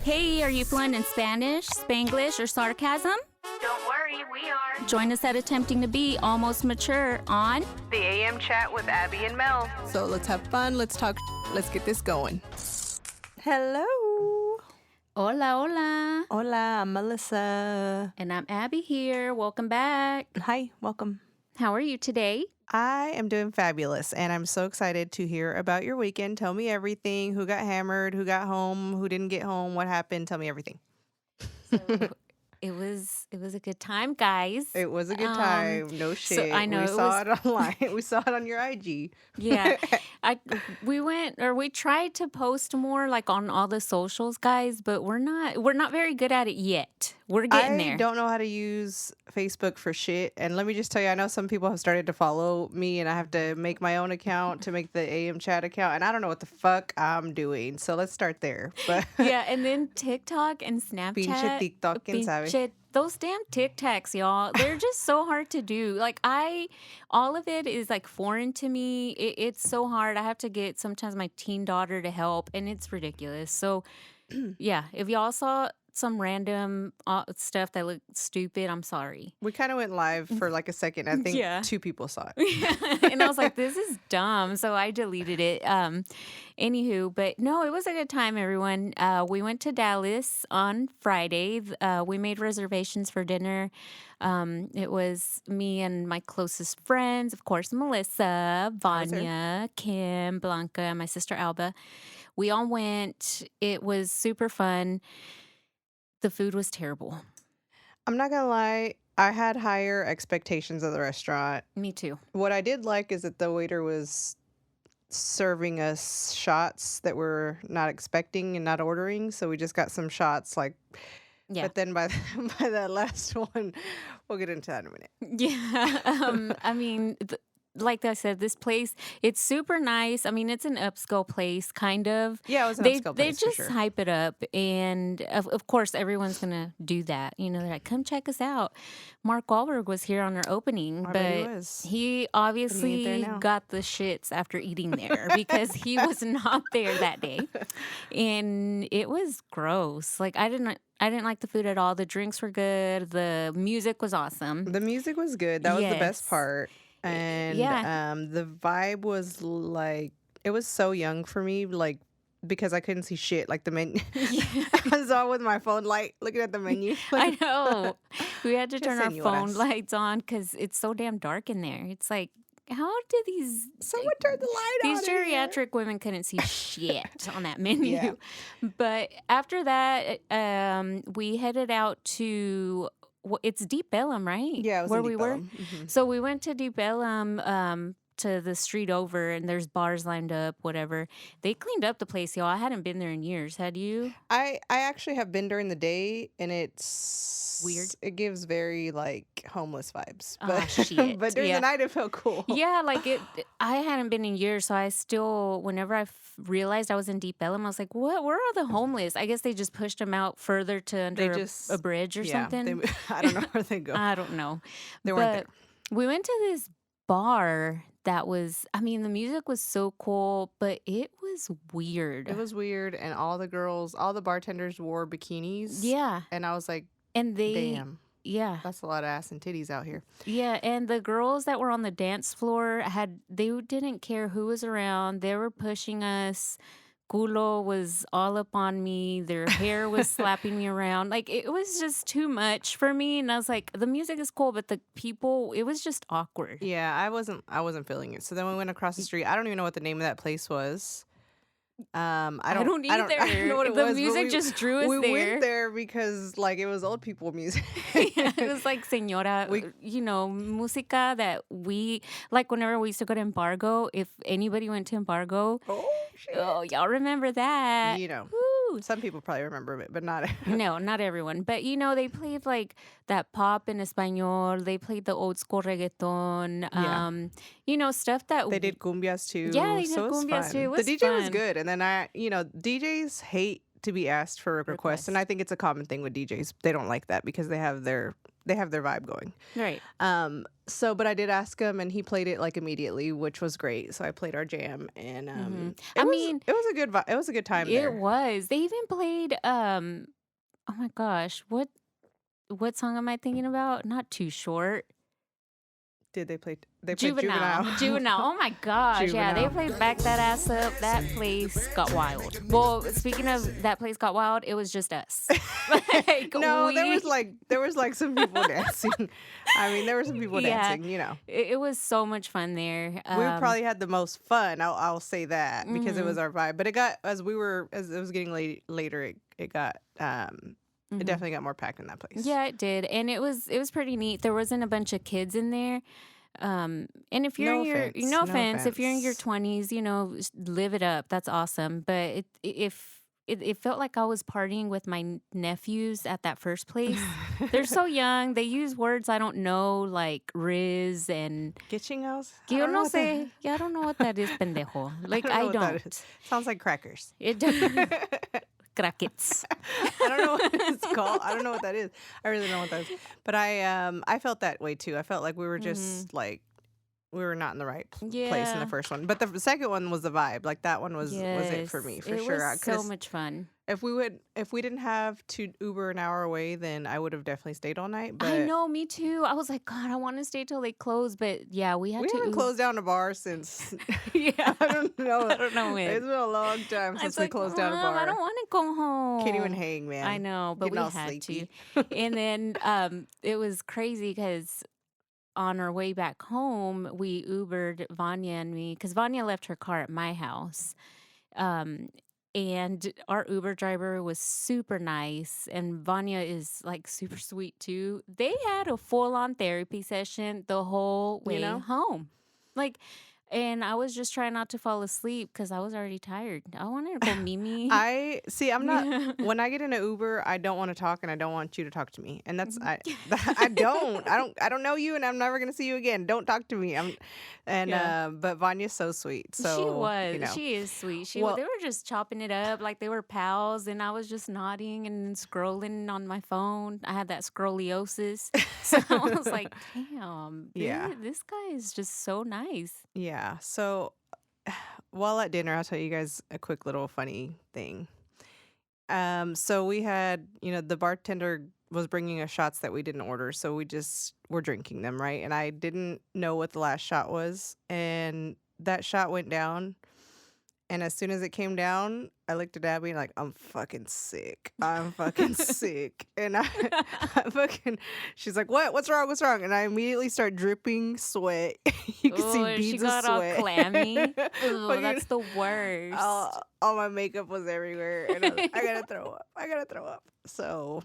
Hey, are you fluent in Spanish, Spanglish, or sarcasm? Don't worry, we are. Join us at Attempting to Be Almost Mature on The AM Chat with Abby and Mel. So let's have fun, let's talk, let's get this going. Hello. Hola, hola. Hola, I'm Melissa. And I'm Abby here. Welcome back. Hi, welcome. How are you today? I am doing fabulous, and I'm so excited to hear about your weekend. Tell me everything. Who got hammered? Who got home? Who didn't get home? What happened? Tell me everything. It was a good time, guys. It was a good time. No shit. So I know we saw it online. We saw it on your IG. Yeah. We tried to post more like on all the socials, guys, but we're not very good at it yet. We're getting there. I don't know how to use Facebook for shit. And let me just tell you, I know some people have started to follow me and I have to make my own account to make the AM chat account. And I don't know what the fuck I'm doing. So let's start there. But yeah, and then TikTok and Snapchat. Pinche TikTok, quién sabe. Those damn TikToks, y'all. They're just so hard to do. Like all of it is like foreign to me. It's so hard. I have to get sometimes my teen daughter to help and it's ridiculous. So yeah, if y'all saw some random stuff that looked stupid, I'm sorry. We kind of went live for like a second. I think Yeah. 2 people saw it. And I was like, this is dumb. So I deleted it. Anywho, but no, it was a good time, everyone. We went to Dallas on Friday. We made reservations for dinner. It was me and my closest friends, of course, Melissa, Vanya, Kim, Blanca, and my sister Alba. We all went. It was super fun. The food was terrible. I'm not going to lie. I had higher expectations of the restaurant. Me too. What I did like is that the waiter was serving us shots that we're not expecting and not ordering. So we just got some shots Yeah. But then by that last one, we'll get into that in a minute. Yeah. I mean, like I said, this place, it's super nice. I mean, it's an upscale place, kind of. Yeah, it was an They upscale place just for sure. hype it up. And of course, everyone's going to do that. You know, they're like, come check us out. Mark Wahlberg was here on our opening, I bet but he was. he there obviously now. got the shits after eating there because he was not there that day. And it was gross. Like, I didn't like the food at all. The drinks were good. The music was awesome. The music was good. That was the best Yes. part. And the vibe was like, it was so young for me, like, because I couldn't see shit. Like the menu. I was all with my phone light looking at the menu. I know. We had to turn our phone señoras. lights on because it's so damn dark in there. It's like, how did Someone turned the light on. these in here. geriatric women couldn't see shit on that menu? Yeah. But after that, we headed out to, it's Deep Ellum, right? Yeah, it was where in we Deep were. Ellum. Mhm. So we went to Deep Ellum, to the street over, and there's bars lined up, whatever. They cleaned up the place, y'all. I hadn't been there in years. Had you? I actually have been during the day, and it's Weird. It gives very like homeless vibes, Ah, but shit. but during Yeah. the night it felt cool. Yeah, like I hadn't been in years, so I still, whenever I realized I was in Deep Ellum, I was like, "What? Where are the homeless?" I guess they just pushed them out further to under a bridge or something. I don't know where they go. I don't know. They weren't there. But we went to this bar that was, I mean, the music was so cool, but it was weird. It was weird, and all the bartenders wore bikinis. Yeah, And I was like, and damn, yeah. that's a lot of ass and titties out here. Yeah, and the girls that were on the dance floor they didn't care who was around. They were pushing us. Culo was all up on me. Their hair was slapping me around. Like, it was just too much for me. And I was like, the music is cool, but the people, it was just awkward. Yeah, I wasn't feeling it. So then we went across the street. I don't even know what the name of that place was. I don't either. I don't know what it The was. but music just drew us we there. went there because like it was old people music. Yeah, it was like señora, música that we, like whenever we used to go to Embargo, if anybody went to Embargo, Oh shit! oh, y'all remember that. You know, Woo. some people probably remember it, but not. No, not everyone. But, they played like that pop in Espanol. They played the old school reggaeton. Stuff that They did cumbias too. Yeah, they did so it was cumbias fun. too. It was the DJ was fun. good, and then DJs hate to be asked for a request, and I think it's a common thing with DJs. They don't like that because they have their vibe going. Right. So, but I did ask him, and he played it like immediately, which was great. So I played our jam, and I mean, it was a good it was a good time it there. was. They even played oh my gosh, what song am I thinking about? Not Too Short. Did they play? They played Juvenile. Juvenile. Oh my gosh. Yeah, they played Back That Ass Up. That place got wild. Well, speaking of that place got wild, it was just us. Like, No, there was like some people dancing. I mean, there were some people dancing, you know. It was so much fun there. We probably had the most fun. I'll say that because it was our vibe. But it got as it was getting later, it got it definitely got more packed in that place. Yeah, it did, and it was pretty neat. There wasn't a bunch of kids in there. And if you're no offense, if you're in your 20s, you know, live it up. That's awesome. But it felt like I was partying with my nephews at that first place. They're so young. They use words I don't know, like Riz and Gitchingos? Yo no sé. Yeah, I don't know what that is, pendejo. Like I don't. Sounds like crackers. It Crackets. I don't know what it's called. I don't know what that is. I really don't know what that is. But I felt that way too. I felt like we were just like we were not in the right place in the first one. But the second one was the vibe. Like that one was it for me for sure. It was so much fun. If we didn't have to Uber an hour away, then I would have definitely stayed all night. But I know, me too. I was like, God, I want to stay till they close. But yeah, we haven't closed down a bar since. Yeah, I don't know. I don't know when. It's been a long time since we closed down a bar. I don't want to go home. Can't even hang, man. I know, but we had to. And then it was crazy because on our way back home, we Ubered Vanya and me because Vanya left her car at my house. And our Uber driver was super nice, and Vanya is like super sweet too. They had a full-on therapy session the whole way home. Like, and I was just trying not to fall asleep because I was already tired. I wanted to go Mimi. I'm not. When I get in an Uber, I don't want to talk, and I don't want you to talk to me. And that's I don't know you, and I'm never gonna see you again. Don't talk to me. But Vanya's so sweet. So she was. She is sweet. They were just chopping it up like they were pals, and I was just nodding and scrolling on my phone. I had that scroliosis, so I was like, damn. This guy is just so nice. Yeah. So while at dinner, I'll tell you guys a quick little funny thing. So we had, the bartender was bringing us shots that we didn't order, so we just were drinking them, right? And I didn't know what the last shot was, and that shot went down. And as soon as it came down, I looked at Abby and like, I'm fucking sick. I'm fucking sick. And I she's like, what's wrong? What's wrong? And I immediately start dripping sweat. You can see beads of sweat. She got all clammy. That's the worst. All my makeup was everywhere. And I gotta throw up. So,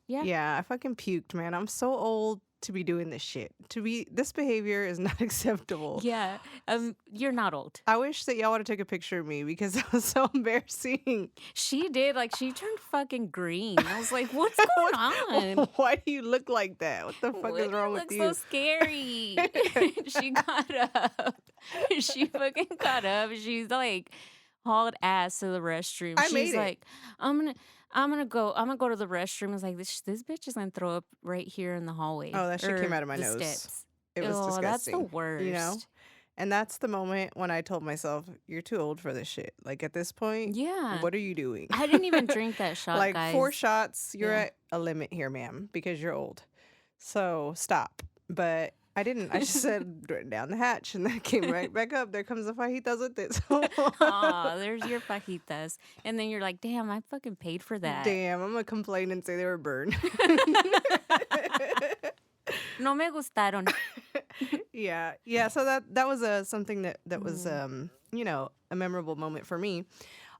yeah, I fucking puked, man. I'm so old to be doing this shit. This behavior is not acceptable. Yeah. You're not old. I wish that y'all would have took a picture of me because that was so embarrassing. She did. Like, she turned fucking green. I was like, what's going on? Why do you look like that? What the fuck is wrong with you? You look so scary. She got up. She fucking got up. She's like hauled ass to the restroom. She's like, I'm gonna go to the restroom. I was like, this bitch is gonna throw up right here in the hallway. Oh, that shit came out of my nose. Steps. It was disgusting. That's the worst. And that's the moment when I told myself, you're too old for this shit. Like at this point, what are you doing? I didn't even drink that shot, like guys. 4 shots, you're at a limit here, ma'am, because you're old. So stop. But I didn't. I just said down the hatch, and then came right back up. There comes the fajitas with it. Aw, there's your fajitas. And then you're like, damn, I fucking paid for that. Damn, I'm going to complain and say they were burned. No me gustaron. Yeah. So that was something that was, a memorable moment for me.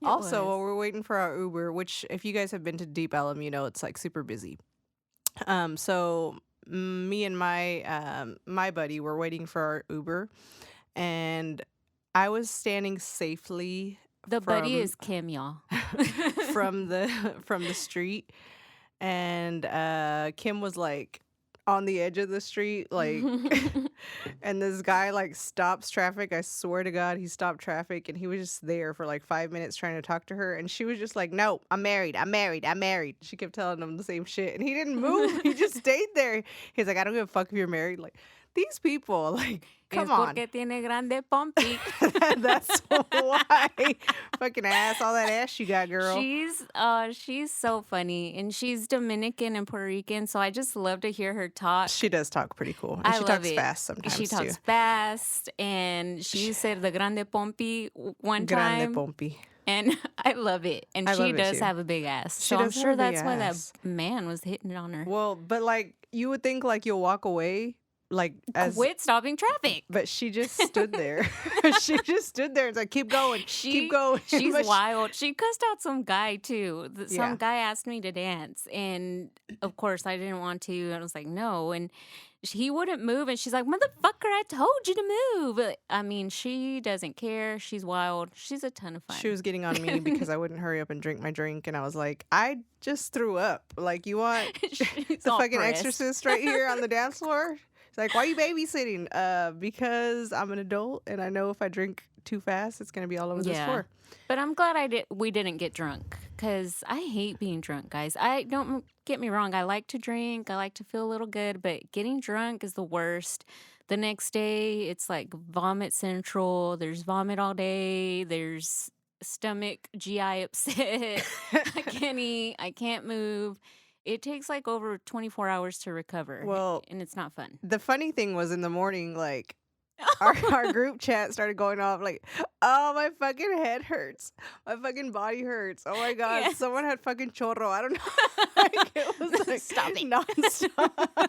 Also, while we're waiting for our Uber, which if you guys have been to Deep Ellum, it's like super busy. So me and my buddy were waiting for our Uber, and I was standing safely. The buddy is Kim, y'all. from the street, and Kim was like on the edge of the street, like, and this guy like stops traffic. I swear to God, he stopped traffic, and he was just there for like 5 minutes trying to talk to her, and she was just like, "No, I'm married. I'm married. I'm married." She kept telling him the same shit, and he didn't move. He just stayed there. He's like, "I don't give a fuck if you're married." Like these people, like, come Es on. porque tiene grande pompi. That's why. Fucking ass, all that ass you got, girl. She's so funny, and she's Dominican and Puerto Rican, so I just love to hear her talk. She does talk pretty cool. And I she love talks it. fast sometimes. She talks too. fast, and she said the grande pompi one Grande time, Pompi. and I love it. And I she love it does too. have a big ass, She so I'm does have sure a big that's why that ass. man was hitting on her. Well, but like you would think like you'll walk away like as Quit stopping traffic. but she just stood there. She just stood there and like, keep going. Keep going. She's But wild. She cussed out some guy too. Yeah. Some guy asked me to dance, and of course I didn't want to. I was like, no, and he wouldn't move, and she's like, motherfucker, I told you to move. I mean, she doesn't care. She's wild. She's a ton of fun. she was getting on me because I wouldn't hurry up and drink my drink, and I was like, I just threw up. Like, you want She's the all fucking pressed. exorcist right here on the dance floor? She's like, why are you babysitting? Because I'm an adult, and I know if I drink too fast, it's gonna be all over this floor. But I'm glad we didn't get drunk, because I hate being drunk, guys. I don't get me wrong. I like to drink. I like to feel a little good, but getting drunk is the worst. The next day, it's like vomit central. There's vomit all day. There's stomach GI upset. I can't eat. I can't move. It takes like over 24 hours to recover. Well, and it's not fun. the funny thing was in the morning, like, our group chat started going off like, oh, my fucking head hurts. My fucking body hurts. Oh my God. Yes. Someone had fucking chorro. I don't know. Like, it was like Stop it. nonstop.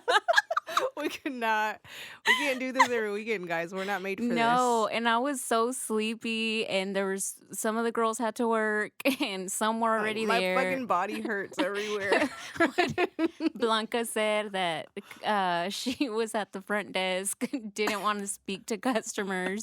We can't do this every weekend, guys. We're not made for No, this. and I was so sleepy, and there was some of the girls had to work, and some were Like, already my there. fucking body hurts everywhere. Blanca said that she was at the front desk, didn't want to speak to customers.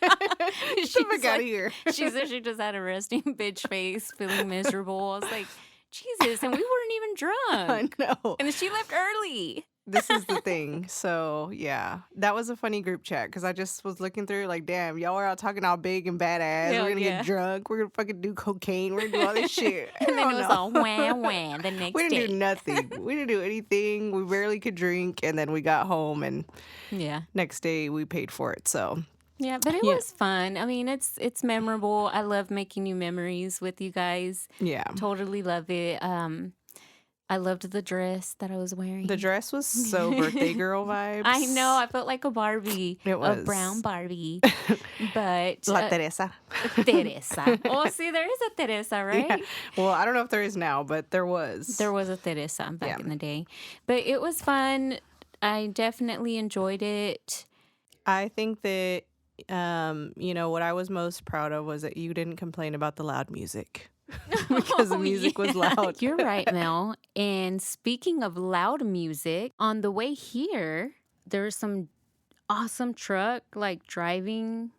Get the fuck out of here. She said she just had a resting bitch face, feeling miserable. I was like, Jesus, and we weren't even drunk. I know. And then she left early. This is the thing. So, yeah, that was a funny group chat because I just was looking through like, damn, y'all are out talking all big and badass. Hell We're going to yeah. get drunk. We're going to fucking do cocaine. We're going to do all this shit. And then Hell it was no. all wham the next We day. didn't do nothing. We didn't do anything. We barely could drink. And then we got home and Yeah. next day we paid for it. So, Yeah, but it Yeah. was fun. I mean, it's memorable. I love making new memories with you guys. yeah. Totally love it. I loved the dress that I was wearing. The dress was so birthday girl vibes. I know. I felt like a Barbie. It A was. brown Barbie. But La Teresa. Teresa. Oh, see, there is a Teresa, right? Yeah. Well, I don't know if there is now, but there was. There was a Teresa back Yeah. in the day. But it was fun. I definitely enjoyed it. I think that, what I was most proud of was that you didn't complain about the loud music because the Oh, music was yeah. loud. You're right, Mel. And speaking of loud music, on the way here, there was some awesome truck like driving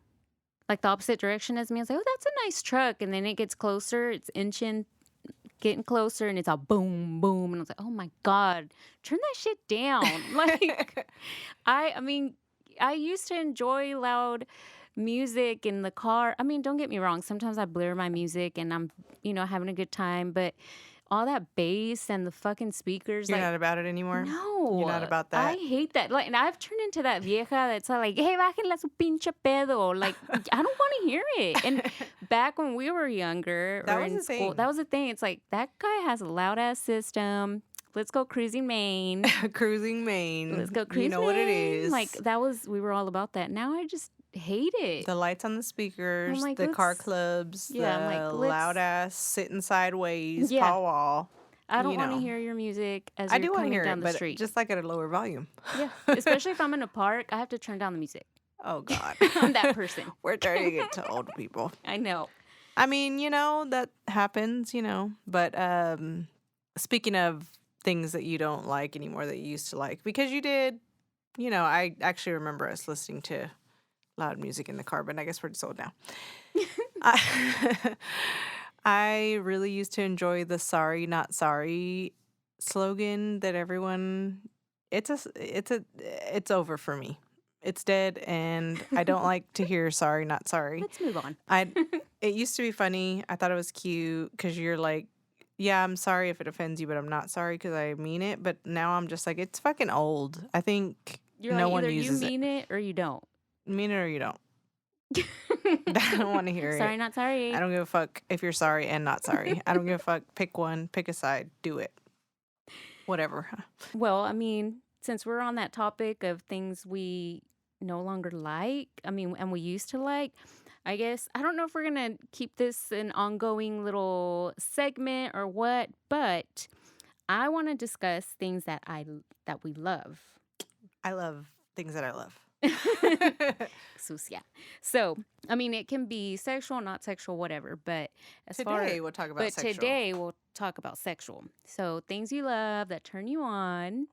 like the opposite direction as me. I was like, oh, that's a nice truck. And then it gets closer, it's getting closer, and it's all boom, boom. And I was like, oh my God, turn that shit down. Like, I mean, I used to enjoy loud music in the car. I mean, don't get me wrong. Sometimes I blare my music and I'm, having a good time. But all that bass and the fucking speakers, You're like, not about it anymore? no. You're not about that? I hate that. Like, and I've turned into that vieja that's like, hey, bájenla su pinche pedo. Like, I don't want to hear it. And back when we were younger That or was in the school, thing. that was the thing. It's like, that guy has a loud ass system. Let's go cruising Maine. Cruising Maine. Let's go cruising. You know what it Maine. is. Like, we were all about that. Now I just hate it. The lights on the speakers, like, the car let's- clubs, yeah, I'm the like, let's- loud ass sitting sideways, Yeah. paw wall. I don't you want to know. hear your music as I you're do want to coming hear down it, the but street. just like at a lower volume. Yeah, especially if I'm in a park, I have to turn down the music. Oh God, I'm that person. We're starting to get to old people. I know. I mean, that happens, But speaking of things that you don't like anymore that you used to like, because you did, I actually remember us listening to loud music in the car, but I guess we're just old now. I really used to enjoy the sorry, not sorry slogan that everyone, it's over for me. It's dead, and I don't like to hear sorry, not sorry. Let's move on. It used to be funny. I thought it was cute because you're like, yeah, I'm sorry if it offends you, but I'm not sorry because I mean it. But now I'm just like, it's fucking old. I think You're no like, one either you uses it. mean it or you don't. Mean it or you don't. I don't want to hear Sorry, it. not sorry. I don't give a fuck if you're sorry and not sorry. I don't give a fuck. Pick one, pick a side, do it. Whatever. Well, I mean, since we're on that topic of things we no longer like, I mean, and we used to like, I guess, I don't know if we're going to keep this an ongoing little segment or what, but I want to discuss things that we love. I love things that I love. Sucia. So, I mean, it can be sexual, not sexual, whatever, but Today we'll talk about sexual. Today we'll talk about sexual. So, things you love that turn you on.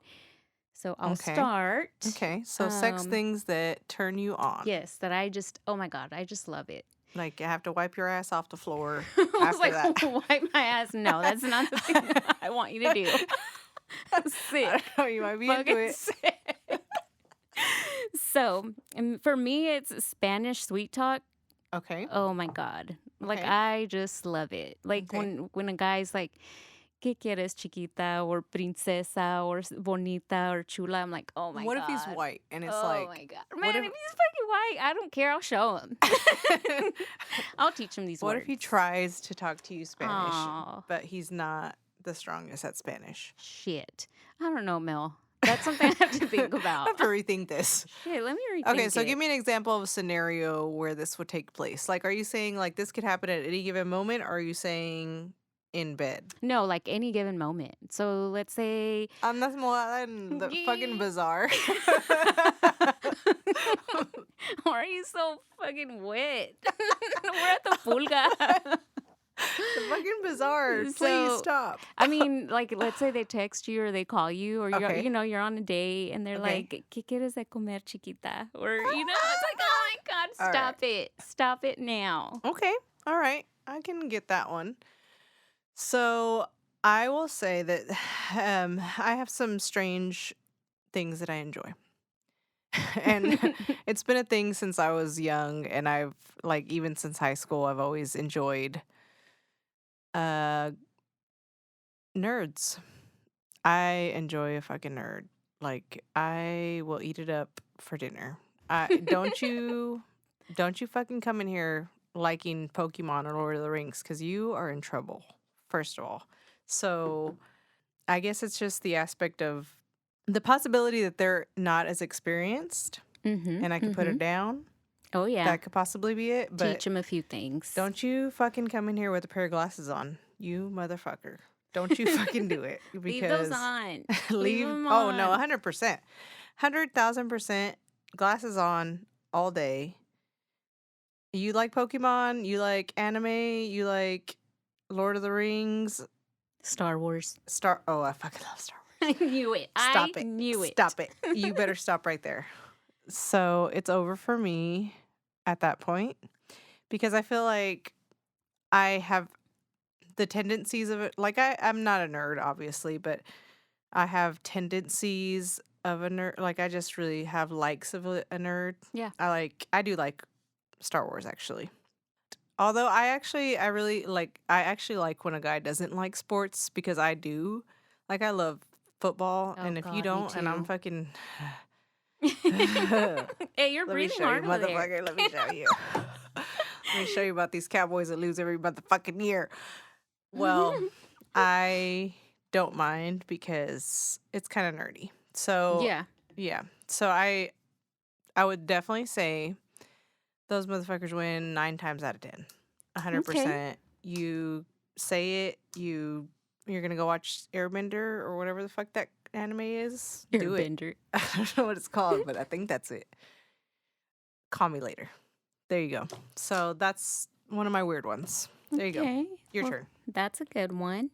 So, I'll start. Okay. So, sex things that turn you on. Yes, that oh my God, I just love it. Like, you have to wipe your ass off the floor I was after like, that. wipe my ass. No, that's not the thing that I want you to do. Sick. I know you might be into it. Sick. So, for me, it's Spanish sweet talk. Okay. Oh my God. Like, Okay. I just love it. Like, when a guy's like, ¿Qué quieres, chiquita? Or princesa? Or bonita? Or chula? I'm like, oh my God. What if he's white and it's oh like, my God. Man, if he's fucking white, I don't care. I'll show him. I'll teach him these what words. if he tries to talk to you Spanish, Aw. but he's not the strongest at Spanish? Shit. I don't know, Mel. That's something I have to think I about. have to rethink this. Shit, let me rethink Okay, so it. give me an example of a scenario where this would take place. Like, are you saying like this could happen at any given moment, or are you saying in bed? No, like any given moment. So let's say That's more than the fucking bazaar. Why are you so fucking wet? We're at the pulga. The fucking bazaar. Please So, stop. I mean, like, let's say they text you or they call you, or Okay. you're on a date and they're Okay. like, ¿Qué quieres de comer, chiquita? Or it's like, oh my God, All stop it now. Okay. All right. I can get that one. So I will say that I have some strange things that I enjoy. And it's been a thing since I was young, and I've like even since high school I've always enjoyed nerds. I enjoy a fucking nerd. Like, I will eat it up for dinner. Don't you fucking come in here liking Pokemon or Lord of the Rings, because you are in trouble, first of all. So I guess it's just the aspect of the possibility that they're not as experienced, and I could put it down. Oh, yeah. That could possibly be it. But Teach them a few things. don't you fucking come in here with a pair of glasses on, you motherfucker. Don't you fucking do it. Because Leave those on. leave. them Oh no, on. 100%, 100,000% glasses on all day. You like Pokemon? You like anime? You like Lord of the Rings? Star Wars. Oh, I fucking love Star Wars. I knew it. Stop I it. knew it. Stop it. You better stop right there. So it's over for me at that point, because I feel like I have the tendencies of it. Like, I'm not a nerd, obviously, but I have tendencies of a nerd. Like, I just really have likes of a nerd. Yeah. I do like Star Wars, actually. Although I actually like when a guy doesn't like sports, because I do. Like, I love football, Oh, and if God, you me don't, and I'm too. fucking Hey, you're let me breathing show you, hard over there. motherfucker. Let me show you. Let me show you about these Cowboys that lose every motherfucking year. Well, I don't mind because it's kind of nerdy. So Yeah. So I would definitely say those motherfuckers win 9 times out of 10. 100%. You say it. You're gonna go watch Airbender or whatever the fuck that anime is. Do it. Airbender. I don't know what it's called, but I think that's it. Call me later. There you go. So that's one of my weird ones. There you go. Okay. Your Well, turn. That's a good one.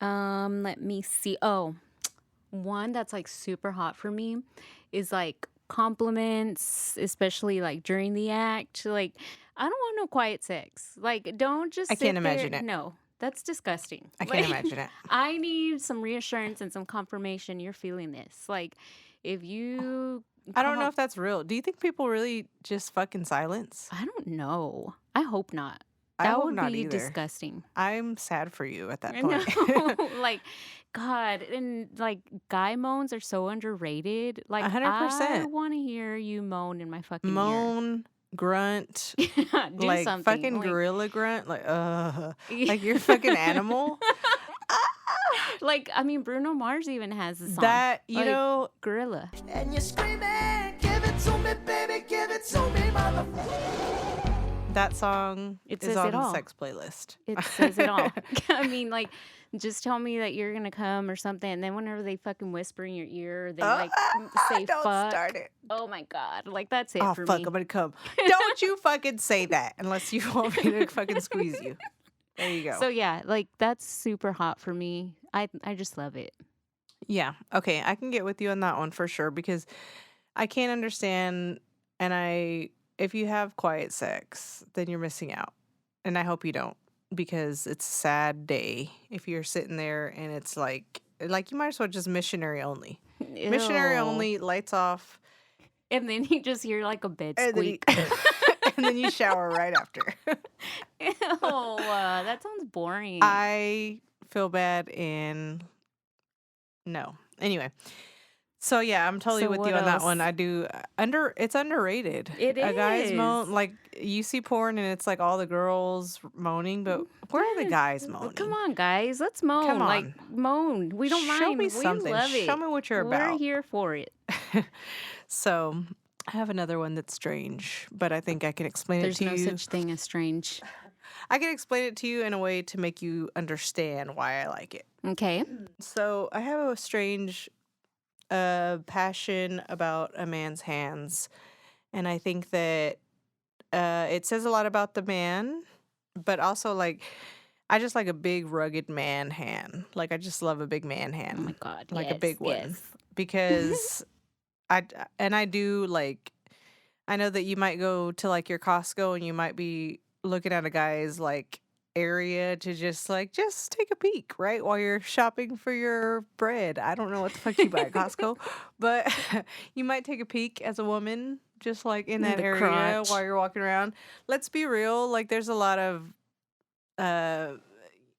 Let me see. Oh, one that's like super hot for me is like compliments, especially like during the act. Like, I don't want no quiet sex. Like, don't just I sit can't there. imagine it. No, That's disgusting. I can't imagine it. I need some reassurance and some confirmation you're feeling this. Like, if you I don't know call, if that's real. Do you think people really just fucking silence? I don't know. I hope not. I That hope would not be either. disgusting. I'm sad for you at that I point. know. Like, God, and like guy moans are so underrated. Like, I 100%. want to hear you moan in my fucking Moan, grunt, ear. Do like something. fucking Like, gorilla grunt, like you're a fucking animal. like, I mean, Bruno Mars even has a song. That, you like, know, Gorilla. And you're screaming, give it to me, baby, give it to me, motherfucker. that song It is says on it the all. sex playlist. It says it all. I mean, like, just tell me that you're gonna come or something, and then whenever they fucking whisper in your ear, they like say Don't fuck. start it. Oh my God, like that's it Oh, for fuck, me. I'm gonna come. Don't you fucking say that unless you want me to fucking squeeze you. There you go. So yeah, like that's super hot for me. I just love it. Yeah. Okay. I can get with you on that one for sure because I can't understand. And if you have quiet sex, then you're missing out. And I hope you don't because it's a sad day if you're sitting there and it's like you might as well just missionary only. Missionary Ew. only, lights off. And then you just hear like a bed And then, squeak. and then you shower right after. Ew, that sounds boring. I feel bad and no. Anyway. So yeah, I'm totally So with what you on that else? one. I do it's underrated. It A guy's is. moan like you see porn and it's like all the girls moaning, but where are the Yes. guys moaning? Come on, guys, let's moan. Come Like on. moan. We don't Show mind. me We something. love it. Show me what you're We're about. here for it. So I have another one that's strange, but I think I can explain There's it to no you. such thing as strange. I can explain it to you in a way to make you understand why I like it. Okay. So I have a strange passion about a man's hands, and I think that it says a lot about the man, but also like I just like a big rugged man hand. Like I just love a big man hand. Oh my God. Like a yes, big one. yes. Because I do like I know that you might go to like your Costco and you might be looking at a guy's like area to just take a peek, right? While you're shopping for your bread. I don't know what the fuck you buy at Costco, but you might take a peek as a woman just like in that The area crotch. while you're walking around. Let's be real, like there's a lot of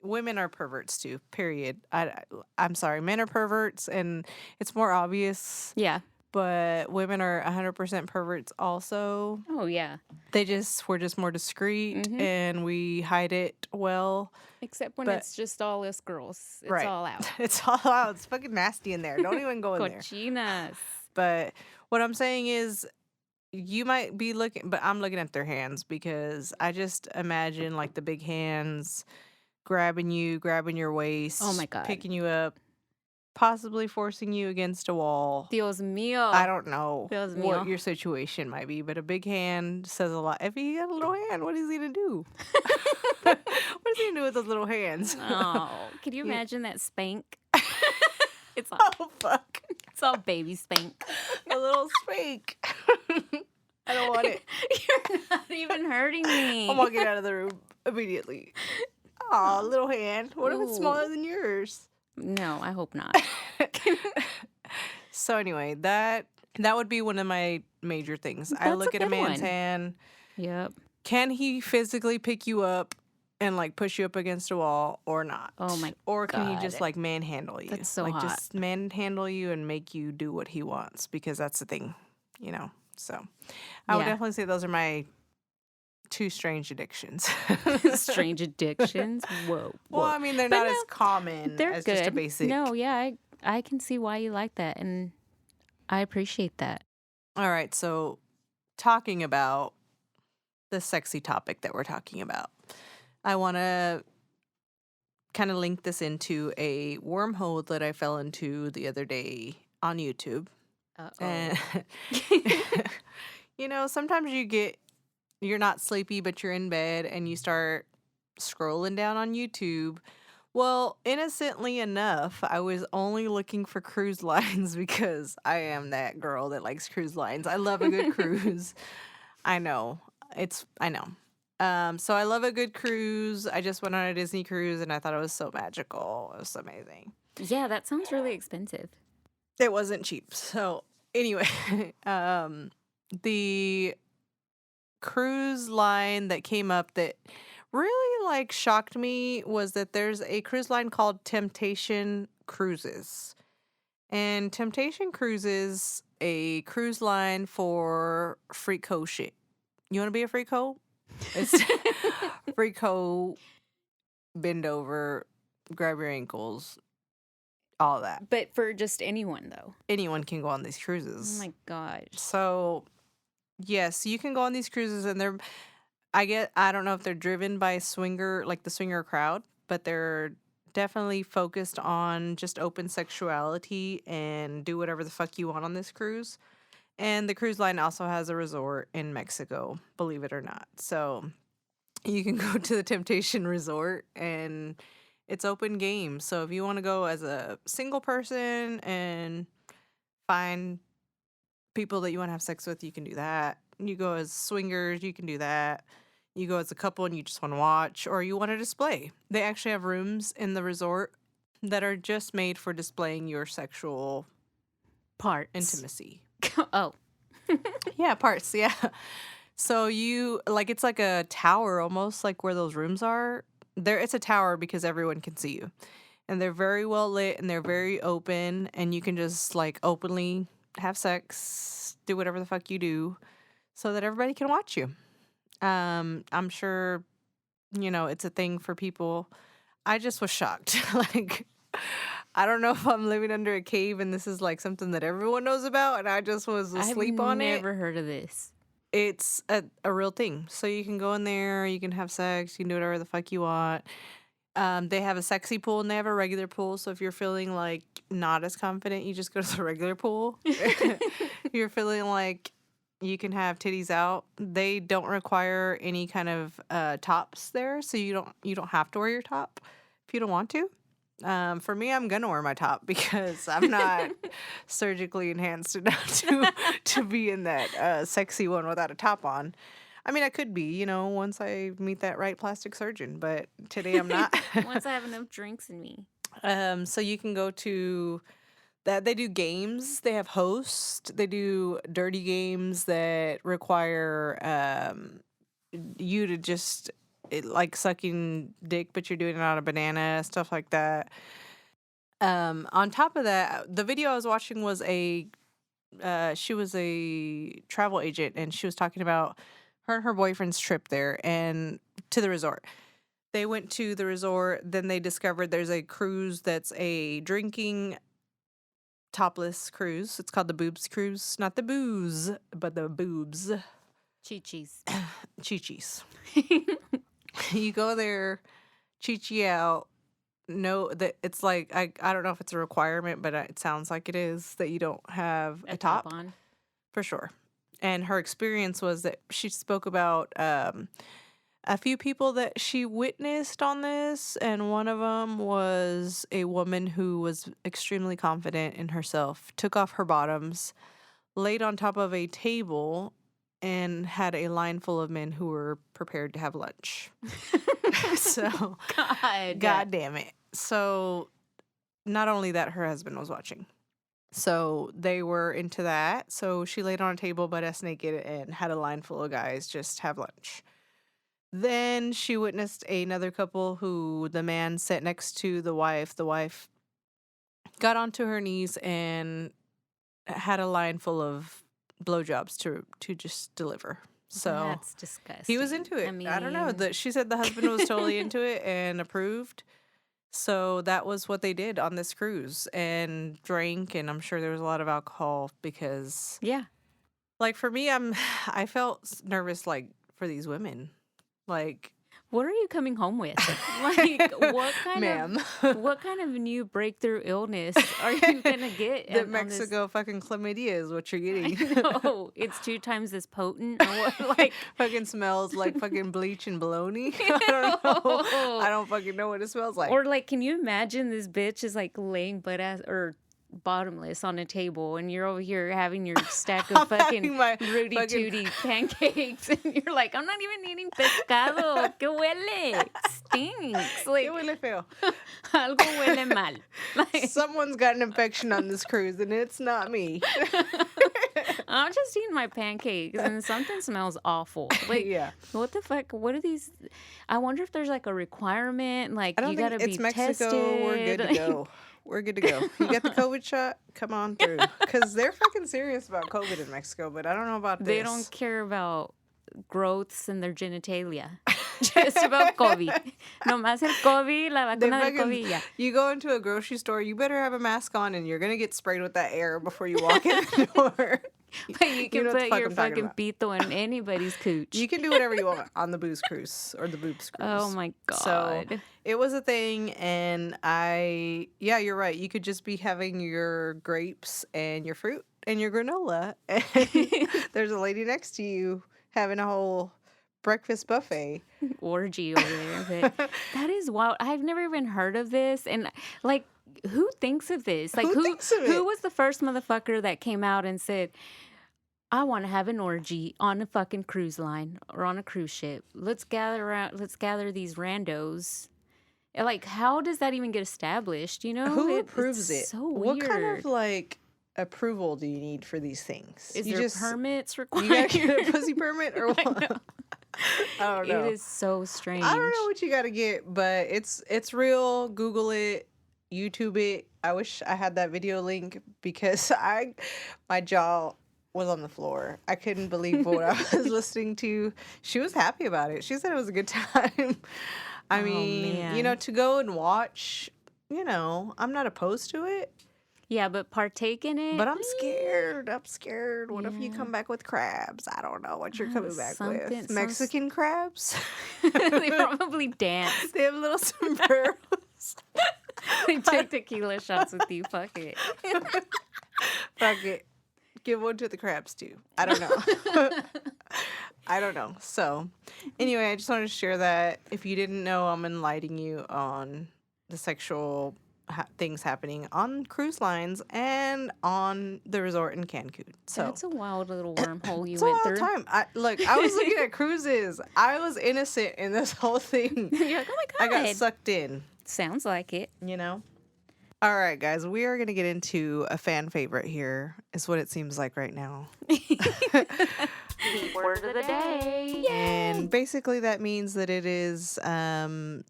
women are perverts too, period. I'm sorry, men are perverts and it's more obvious, Yeah. but women are 100% perverts also. Oh yeah. We're just more discreet Mhm. and we hide it well. Except when But- it's just all us girls. It's Right. all out. It's all out. It's fucking nasty in there. Don't even go in there. Cochinas. But what I'm saying is you might be looking, but I'm looking at their hands because I just imagine like the big hands grabbing your waist. Oh my God. Picking you up, possibly forcing you against a wall. Dios mío. I don't know Dios what mío. your situation might be, but a big hand says a lot. If he got a little hand, what is he gonna do? What is he gonna do with those little hands? Oh, can you Yeah. imagine that spank? It's all, Oh fuck! it's all baby spank. A little spank. I don't want it. You're not even hurting me. I'm walking out of the room immediately. Aw, little hand. What if it's Ooh. smaller than yours? No, I hope not. So anyway, that would be one of my major things. I That's a look at a good man's one. hand. Yep. Can he physically pick you up and like push you up against a wall or not? Oh my Or can he God. just like manhandle you? That's so like hot. just manhandle you and make you do what he wants because that's the thing, you know. So I would Yeah. definitely say those are my two strange addictions. Strange addictions. Whoa. Well, whoa. I mean, they're But not no, as common They're as good. just a basic. No, yeah, I can see why you like that, and I appreciate that. All right, so talking about the sexy topic that we're talking about, I want to kind of link this into a wormhole that I fell into the other day on YouTube. And, you know, sometimes you're not sleepy, but you're in bed and you start scrolling down on YouTube. Well, innocently enough, I was only looking for cruise lines because I am that girl that likes cruise lines. I love a good cruise. I know. I know. So I love a good cruise. I just went on a Disney cruise and I thought it was so magical. It was amazing. Yeah, that sounds really expensive. It wasn't cheap. So anyway, the cruise line that came up that really like shocked me was that there's a cruise line called Temptation Cruises. And Temptation Cruises, a cruise line for freak hoe shit. You want to be a freak hoe? It's freak hoe, bend over, grab your ankles, all that. But for just anyone, though. Anyone can go on these Oh cruises. my gosh. So, yes, you can go on these cruises, and I don't know if they're driven by the swinger crowd, but they're definitely focused on just open sexuality and do whatever the fuck you want on this cruise. And the cruise line also has a resort in Mexico, believe it or not. So you can go to the Temptation Resort and it's open game. So if you want to go as a single person and find people that you want to have sex with, you can do that. You go as swingers, you can do that. You go as a couple and you just want to watch, or you want to display. They actually have rooms in the resort that are just made for displaying your sexual Parts. intimacy. Oh. Yeah, parts. Yeah. So it's like a tower almost, like where those rooms are. It's a tower because everyone can see you. And they're very well lit and they're very open and you can just like openly have sex, do whatever the fuck you do so that everybody can watch you. I'm sure, it's a thing for people. I just was shocked. Like, I don't know if I'm living under a cave and this is like something that everyone knows about and I just was asleep on it. I've never heard of this. It's a real thing. So you can go in there, you can have sex, you can do whatever the fuck you want. They have a sexy pool and they have a regular pool. So if you're feeling like not as confident, you just go to the regular pool. If you're feeling like you can have titties out, they don't require any kind of tops there, so you don't have to wear your top if you don't want to. For me, I'm gonna wear my top because I'm not surgically enhanced enough to be in that sexy one without a top on. I mean, I could be, once I meet that right plastic surgeon, but today I'm not. Once I have enough drinks in me. So you can go to that. They do games. They have hosts. They do dirty games that require you to just like sucking dick, but you're doing it on a banana, stuff like that. On top of that, the video I was watching was she was a travel agent, and she was talking about her and her boyfriend's trip there and to the resort. They went to the resort, then they discovered there's a cruise that's a drinking topless cruise. It's called the Boobs Cruise. Not the booze, but the boobs. Chi-chis. Chi-chis. You go there, chi-chi out. No, that it's like, I don't know if it's a requirement, but it sounds like it is, that you don't have a top on. for sure. And her experience was that she spoke about a few people that she witnessed on this, and one of them was a woman who was extremely confident in herself, took off her bottoms, laid on top of a table, and had a line full of men who were prepared to have lunch. So, God damn it. So, not only that, her husband was watching. So they were into that. So she laid on a table butt ass naked and had a line full of guys just have lunch. Then she witnessed another couple who the man sat next to the wife. The wife got onto her knees and had a line full of blowjobs to just deliver. So That's disgusting. he was into it. I don't know. She said the husband was totally into it and approved. So that was what they did on this cruise and drank, and I'm sure there was a lot of alcohol because, Yeah. like, for me, I felt nervous, like, for these women. Like, What are you coming home with? Like, ma'am, what kind of new breakthrough illness are you gonna get? the on Mexico fucking chlamydia is what you're getting. No, it's 2 times as potent. Or what? Like, Fucking smells like fucking bleach and bologna. I don't know. I don't fucking know what it smells like. or like, can you imagine this bitch is like laying butt ass or bottomless on a table, and you're over here having your stack of I'm having fucking my Rudy fucking- Tooty pancakes, and you're like, I'm not even eating pescado. Que huele? Stinks. Like, Qué huele feo. algo huele mal. Like, Someone's got an infection on this cruise, and it's not me. I'm just eating my pancakes, and something smells awful. Like, Yeah. what the fuck? What are these? I wonder if there's like a requirement. Like, I don't you think gotta be it's Mexico. tested. We're good to go. We're good to go. You got the COVID shot? Come on through. Because they're fucking serious about COVID in Mexico, but I don't know about this. They don't care about growths in their genitalia. Just about COVID. Nomás el COVID, la They vacuna del fucking- COVID, ya. You go into a grocery store, you better have a mask on, and you're going to get sprayed with that air before you walk in the door. But you can know what the put fuck your I'm talking fucking about. pito in anybody's cooch. You can do whatever you want on the booze cruise or the boobs cruise. Oh my So God. it was a thing, and yeah, you're right. You could just be having your grapes and your fruit and your granola, and there's a lady next to you having a whole breakfast buffet. Orgy over there. But that is wild. I've never even heard of this. And like, who thinks of this? Like, Who thinks of it? who was the first motherfucker that came out and said, I want to have an orgy on a fucking cruise line or on a cruise ship. Let's gather these randos. Like, how does that even get established? You know, Who It's approves it? So weird. What kind of like approval do you need for these things? Is you there just permits you required? gotta get a pussy permit or what? I don't know. It is so strange. I don't know what you gotta get, but it's real. Google it, YouTube it. I wish I had that video link because my jaw was on the floor. I couldn't believe what I was listening to. She was happy about it. She said it was a good time. I Oh, mean, man. to go and watch, I'm not opposed to it, Yeah, but partake in it. but I'm scared. I'm scared. What if you Yeah. come back with crabs? I don't know what you're coming back something- with. some- Mexican crabs? They probably dance. They have little sombreros. They take tequila shots with you. Fuck it. Fuck it. Give one to the crabs too. I don't know. I don't know. So, anyway, I just wanted to share that. If you didn't know, I'm enlightening you on the sexual things happening on cruise lines and on the resort in Cancun. So That's a wild little wormhole you it's a went wild through. time. I was looking at cruises. I was innocent in this whole thing. You're like, oh my I God. got sucked in. Sounds like it. All right, guys, we are going to get into a fan favorite here, is what it seems like right now. Word of the day. And basically, that means that it is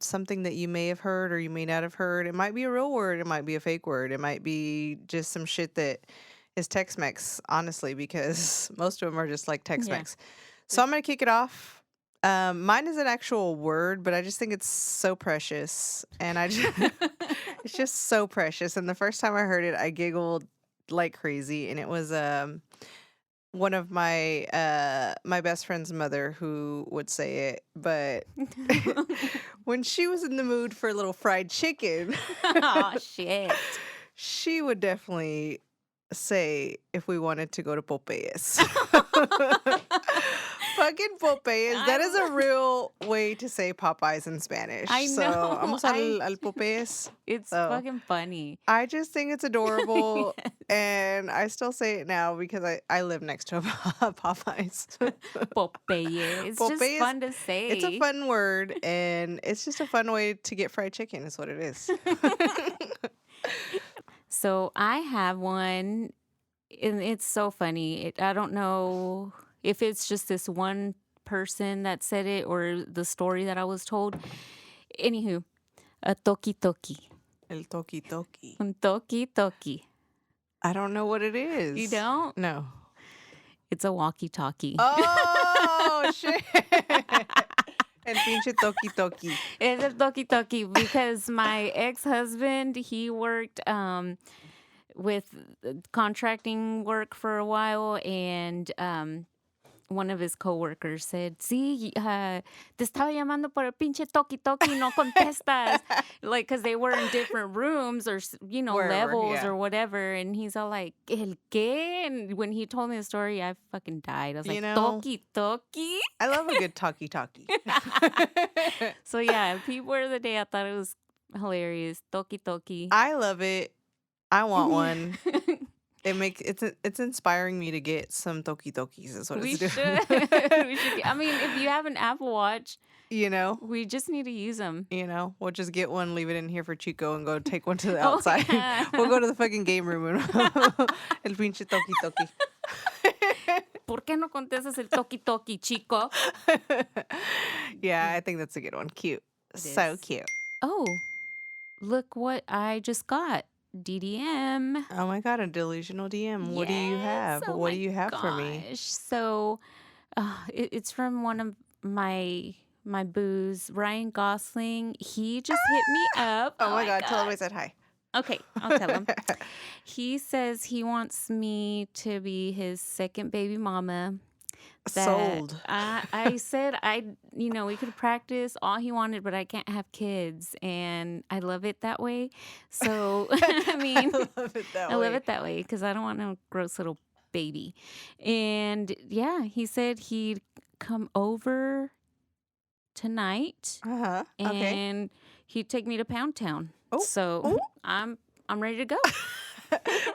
something that you may have heard or you may not have heard. It might be a real word. It might be a fake word. It might be just some shit that is Tex-Mex, honestly, because most of them are just like Tex-Mex. So I'm going to kick it off. Mine is an actual word, but I just think it's so precious. And it's just so precious. And the first time I heard it, I giggled like crazy. And it was one of my my best friend's mother who would say it, but when she was in the mood for a little fried chicken, Oh, shit. she would definitely say if we wanted to go to Popeyes. Fucking Popeyes. That is a real way to say Popeyes in Spanish. I So, know. vamos al Popeyes. It's So, fucking funny. I just think it's adorable, and I still say it now because I live next to a Popeyes. Popeye. It's just Popeye is- fun to say. It's a fun word, and it's just a fun way to get fried chicken, is what it is. So I have one, and it's so funny. I don't know if it's just this one person that said it or the story that I was told. Anywho, a toki toki. El toki toki. Un toki toki. I don't know what it is. You don't? No. It's a walkie talkie. Oh, shit. El pinche toki toki. It's a toki toki because my ex-husband, he worked with contracting work for a while, and one of his coworkers said, "Sí, te estaba llamando por el pinche toki toki, no contestas." Like, because they were in different rooms or, Wherever, levels yeah. or whatever. And he's all like, "El qué?" And when he told me the story, I fucking died. I was like, toki toki? I love a good talkie talkie. So, yeah, P word of the day, I thought it was hilarious. Toki toki. I love it. I want one. It's inspiring me to get some Toki Tokis is what We it's should. doing. We should. I mean, if you have an Apple Watch, you know? we just need to use them. We'll just get one, leave it in here for Chico, and go take one to the Oh, outside. yeah. We'll go to the fucking game room and el pinche Toki Toki. ¿Por qué no contestas el toki toki, chico? Yeah, I think that's a good one. Cute. So is. cute. Oh, look what I just got. DDM. Oh my god, a delusional DM. What do you Yes, have? oh What my do you have for me? gosh. So, it's from one of my boos, Ryan Gosling. He just hit me up. Oh my god, tell him I said hi. Okay, I'll tell him. He says he wants me to be his second baby mama. Sold. I said we could practice all he wanted, but I can't have kids, and I love it that way. So I mean, I love it that I way. love it that way because I don't want no gross little baby. And yeah, he said he'd come over tonight Uh-huh. Okay. and he'd take me to Pound Town. Oh, So oh. I'm ready to go.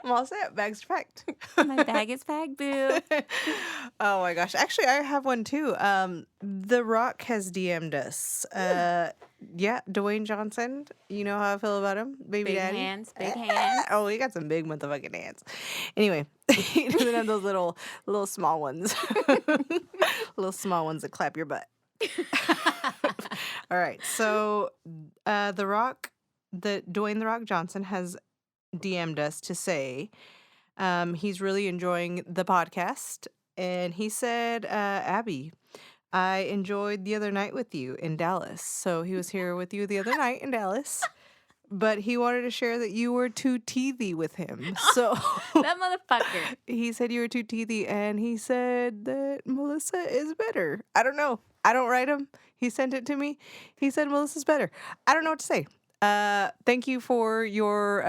I'm all set. Bag's packed. My bag is packed, boo. Oh my gosh. Actually, I have one too. The Rock has DM'd us. Yeah, Dwayne Johnson. You know how I feel about him, baby Big daddy. hands, big hands. Oh, he got some big motherfucking hands. Anyway, he doesn't have those little small ones. Little small ones that clap your butt. All right. So, The Rock, Dwayne The Rock Johnson has DM'd us to say he's really enjoying the podcast. And he said, Abby, I enjoyed the other night with you in Dallas. So he was here with you the other night in Dallas. But he wanted to share that you were too teethy with him. So That motherfucker. he said you were too teethy. And he said that Melissa is better. I don't know. I don't write him. He sent it to me. He said Melissa's better. I don't know what to say. Thank you for your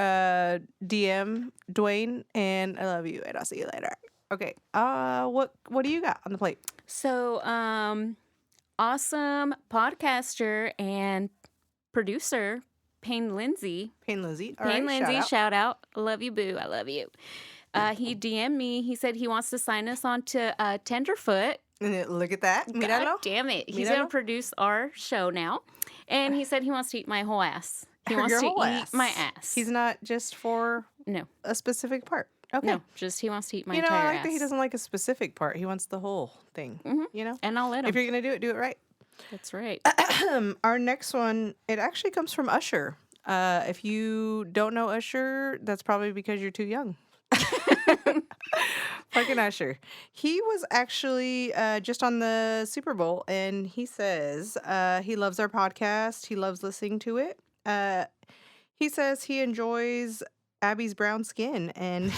DM, Dwayne, and I love you, and I'll see you later. Okay. What do you got on the plate? So, awesome podcaster and producer, Payne Lindsay. Payne Lindsay. All Payne right, Lindsay, shout shout out. I love you, boo. I love you. He DM'd me. He said he wants to sign us on to Tenderfoot. out. Look at that. God Míralo. damn it. He's Míralo. going to produce our show now. And he said he wants to eat my whole ass. He wants Your to whole eat ass. my ass. He's not just for No, a specific part. Okay. no, just he wants to eat my You know, entire I like ass. that he doesn't like a specific part. He wants the whole thing. Mhm. You know? And I'll let him. If you're going to do it right. That's right. Our next one, it actually comes from Usher. If you don't know Usher, that's probably because you're too young. Fucking Usher. He was actually just on the Super Bowl, and he says he loves our podcast. He loves listening to it. He says he enjoys Abby's brown skin, and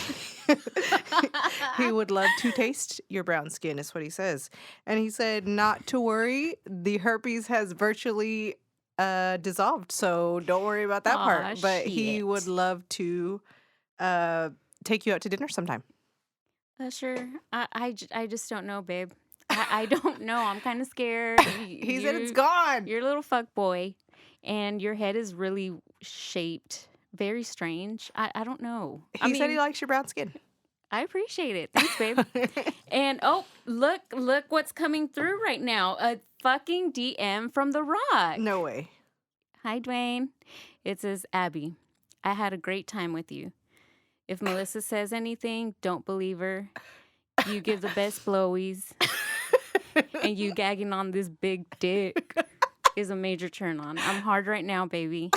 he would love to taste your brown skin, is what he says. And he said, not to worry, the herpes has virtually dissolved, so don't worry about that Aw, part. But he shit. would love to take you out to dinner sometime. Sure. I just don't know, babe. I don't know. I'm kind of scared. He said it's gone. You're a little fuck boy, and your head is really shaped very strange. I don't know. He said he likes your brown skin. I appreciate it. Thanks, babe. And oh, look what's coming through right now. A fucking DM from The Rock. No way. Hi, Dwayne. It says, Abby, I had a great time with you. If Melissa says anything, don't believe her. You give the best blowies. And you gagging on this big dick is a major turn on. I'm hard right now, baby.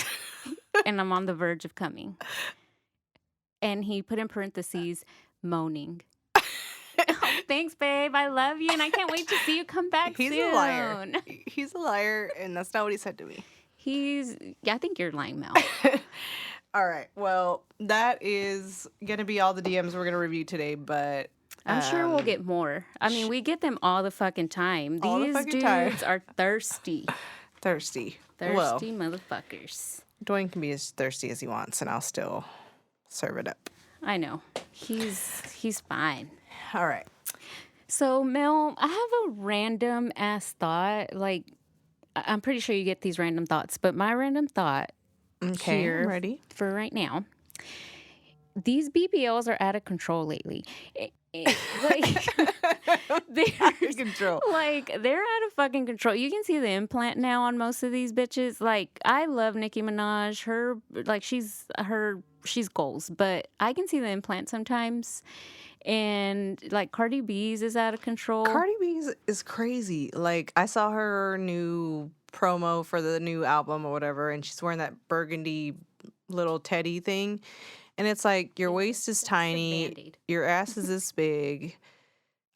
And I'm on the verge of coming. And he put in parentheses, moaning. Oh, thanks, babe. I love you. And I can't wait to see you come back He's soon. a liar. He's a liar, and that's not what he said to me. I think you're lying, Mel. All right. Well, that is going to be all the DMs we're going to review today, but I'm sure we'll get more. I mean, we get them all the fucking time. All the These fucking dudes time. are thirsty. thirsty. Thirsty Well, motherfuckers. Dwayne can be as thirsty as he wants, and I'll still serve it up. I know. He's fine. All right. So, Mel, I have a random ass thought. Like, I'm pretty sure you get these random thoughts, but my random thought Okay, here I'm ready. for right now these BBLs are out of control lately. Like Out they're of control. like they're out of fucking control. You can see the implant now on most of these bitches. Like I love Nicki Minaj. Her like she's goals, but I can see the implant sometimes. And like Cardi B's is out of control. Cardi B is crazy. Like, I saw her new promo for the new album or whatever, and she's wearing that burgundy little teddy thing. And it's like, your waist is It's a tiny, Band-Aid. your ass is this big.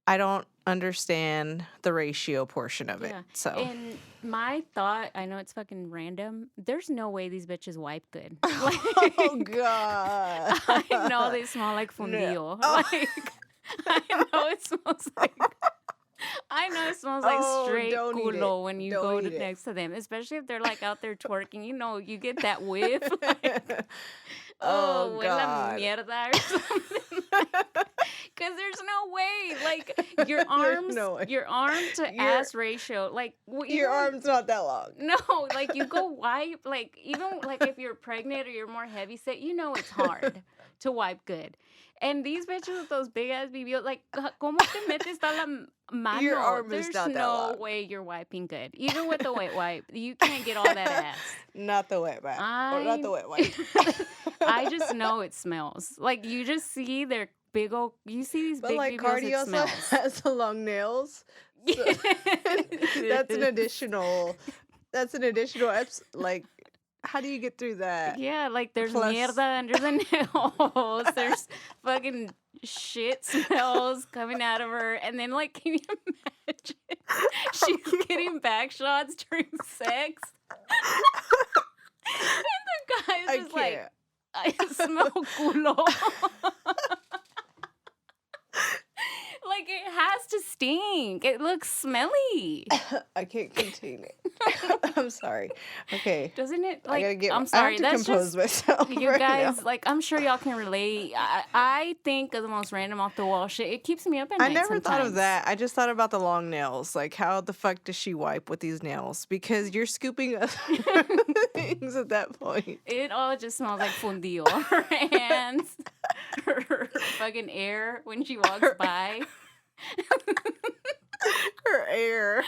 I don't understand the ratio portion of it. Yeah. So, And my thought, I know it's fucking random. There's no way these bitches wipe good. Like, oh, God. I know they smell like fundio. Like, I know it smells like. I know it smells like Oh, straight don't eat culo it. when you Don't go eat it. next to them, especially if they're like out there twerking. You know, you get that whiff. Like, Oh, huele a God. mierda or something. Because there's no way, like your arms, no way. your arm to Your- ass ratio, like Your arm's not that long. No, like you go wipe, like even like if you're pregnant or you're more heavy set, you know it's hard to wipe good. And these bitches with those big ass BBLs, like, ¿cómo te metes a la mano? Your arm is There's not that no long. way you're wiping good. Even with the wet wipe, you can't get all that ass. Not the wet wipe. Or not the wet wipe. I just know it smells. Like you just see their big old. You see these But big like BBLs, Cardi it also smells. has the long nails. So that's an additional. That's an additional. Like, how do you get through that? Yeah, like there's Plus- mierda under the nails. There's fucking shit smells coming out of her. And then, like, can you imagine? She's getting back shots during sex. And the guy's I just like, can't. I smell culo. Like, it has to stink. It looks smelly. I can't contain it. I'm sorry. Okay. Doesn't it? I Like, gotta get. I'm I sorry. have to That's compose just. myself. You right guys, now. like, I'm sure y'all can relate. I think of the most random off the wall shit. It keeps me up at I night never thought of sometimes. that. I just thought about the long nails. Like, how the fuck does she wipe with these nails? Because you're scooping up things at that point. It all just smells like fundio. Her hands, her fucking air when she walks by. Her air.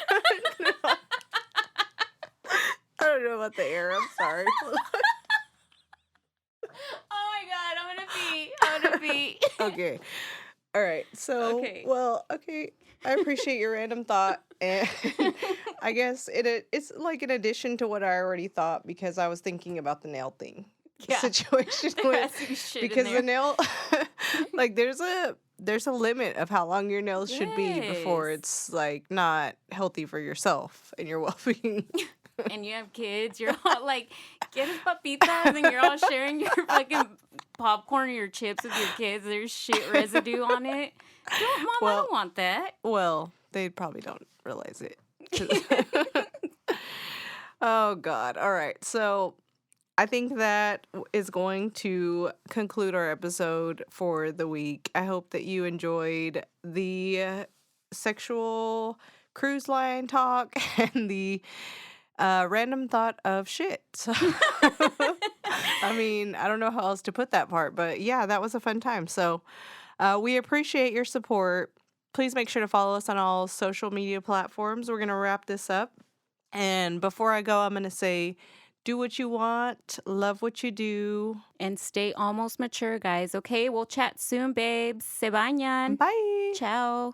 I don't know about the air. I'm sorry. Oh my god, I'm gonna pee. I'm gonna pee. Okay. All right. So, Okay. well, okay. I appreciate your random thought. And I guess it's like an addition to what I already thought because I was thinking about the nail thing. Yeah. Situation There has with, to be shit in because there. the nail like there's a limit of how long your nails should be before Yes. it's like not healthy for yourself and your well-being. And you have kids, you're all like, get us papitas, and you're all sharing your fucking popcorn or your chips with your kids. There's shit residue on it. Don't, Mom, I Well- don't want that. Well, they probably don't realize it. 'Cause- Oh God. All right. So I think that is going to conclude our episode for the week. I hope that you enjoyed the sexual cruise line talk and the random thought of shit. So, I mean, I don't know how else to put that part, but yeah, that was a fun time. So we appreciate your support. Please make sure to follow us on all social media platforms. We're going to wrap this up. And before I go, I'm going to say, do what you want, love what you do. And stay almost mature, guys. Okay, we'll chat soon, babes. Se bañan. Bye. Ciao.